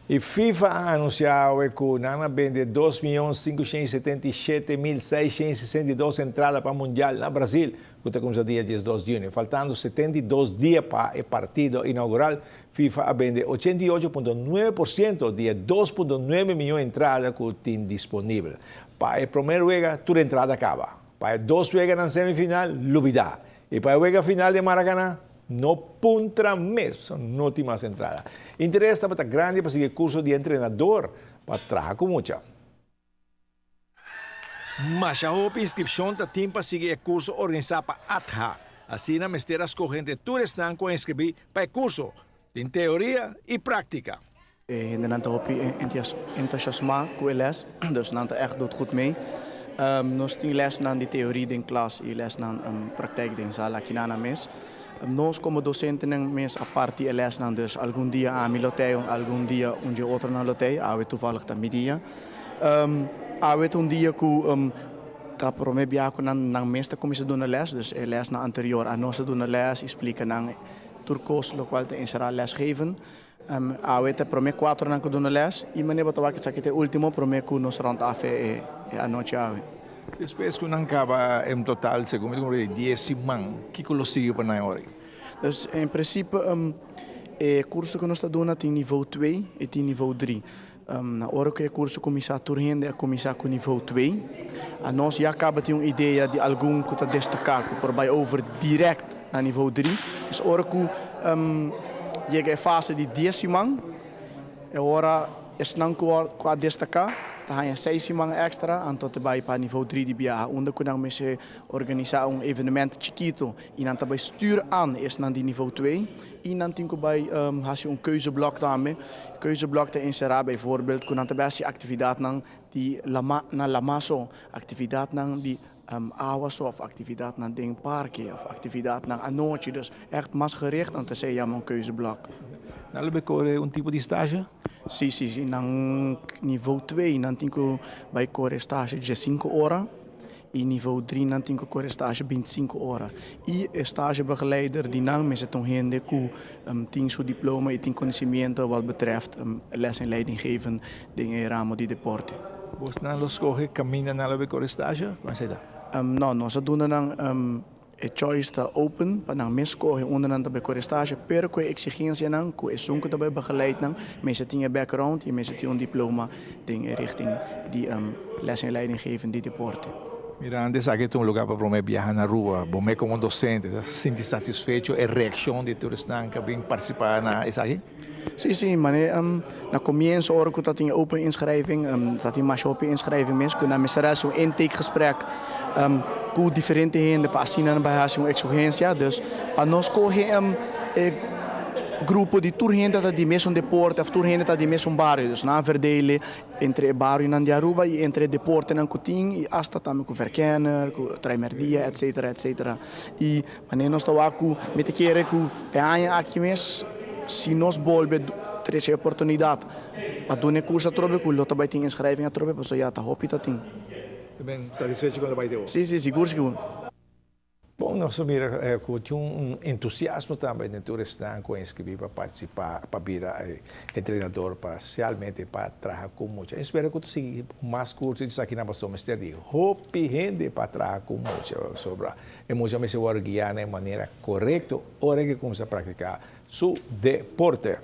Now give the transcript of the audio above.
E FIFA ha anunciado que Nana vende 2.577.662 entradas para o Mundial na Brasil, que começa dia 12 de junho. Faltando 72 dias para o partido inaugural, FIFA vende 88,9% de 2,9 milhões de entradas que tem disponível. Para o primeiro jogo, toda entrada acaba. Para dois jogos na semifinal, lubida. E para o jogo final de Maracanã, no puntra mesmo, não tem mais entrada. Interesse está grande para seguir curso de treinador para trabalhar com muita. Mas a inscrição está tem para seguir o curso organizado para ATHA. Assim, na mestera escorrente, tu estão com inscrever para o curso, em teoria e prática. En dan hoop je enthousiasme com les, dus dan echt doet goed mee. Nós temos les na de teoria em classe e les na praktijk em sala aqui na mes. Nós como docentes nem mes a parte les na dus algum dia a miloteio, algum dia dia outro na loteio, a toevallig também dia. A dia que tá promebia com na mes ta comissão doen les, dus les na anterior a nossa doen les explica na turcos lo qual te será les geven. A prome 4 na doen les e maneira para que saque último prome que nos rond af a noite a. Depois que não acaba em total, segundo me 10 man, que lo sigue para na hora? Dus in principe o curso que nós está dando tem nível 2 e tem nível 3. Na hora que o curso começar a turrende, começar com nível 2. A nós já acaba de uma ideia de algum que está destacar, que por vai over direct na nível 3. Dus hora que chega a fase de 10 man, é hora não com a destacar. Tá há 6 man extra, então vai para nível 3 de BA, onde nós organizar evenemento chiquito e não também stuur aan is naar die niveau 2. En dan tem que bij keuzeblok daarmee. Keuzeblok te insereren bijvoorbeeld, kunnen dan bij activiteit naar die lamaso, activiteit naar die awas of activiteit naar ding parkje of activiteit naar anootje. Dus echt mas gericht om te zeggen een keuzeblok. Nou, heb je tipo de stage? Sim, na nível 2, não tem que vai correr estágio de 5 horas e nível 3 não tem que correr estágio 25 horas. E estagebegeleider die não met een hende que tem seu diploma e tem conhecimento wat betreft les en leiding geven in ramo de deporte. Você não escolhe caminho na leve correr estágio? Como é que Não, nós doen dan a choice está open para nang mes corre onder nan tabe corre stage pero com exigência nan com é sunco tabe begeleid nan mense tinha background e mense tinha diploma ding richting die les en leiding geven die deporte. Mira, antes aqui tem lugar para promover viajar na rua, bom como docente, sente satisfeito e reação de todos que vêm participar na isso aqui? Sim, mas na comienzo hora que tinha open inschrijving, dat tinha mais open inschrijving mes, que na mesera so intake gesprek com diferente gente para assinar bij haar uma exigência, dus para nós correr grupo de turgente dat die mesmo deporte, of turgente dat die mesmo bairro, dus na verdelen entre bairro na Aruba e entre deporte na Coutinho e hasta também com Verkenner, com Traimerdia, etc. E mas nós estamos aqui met keren com é aqui mesmo se nós volvemos ter essa oportunidade para dar um curso a trobe, que o também tem inscreving a trobe, para já está hopi tá tem. Bem, satisfeito com o vai ter. Sim, seguro que Bom, nós mira com entusiasmo também de todos estão com inscrever para participar, para virar treinador, parcialmente para trabalhar com muito. Espero que tu siga mais cursos aqui na Bastos Mister de hopi gente para trabalhar com muito sobre e muito me se vai guiar de maneira correta, hora que começa a praticar seu deporte.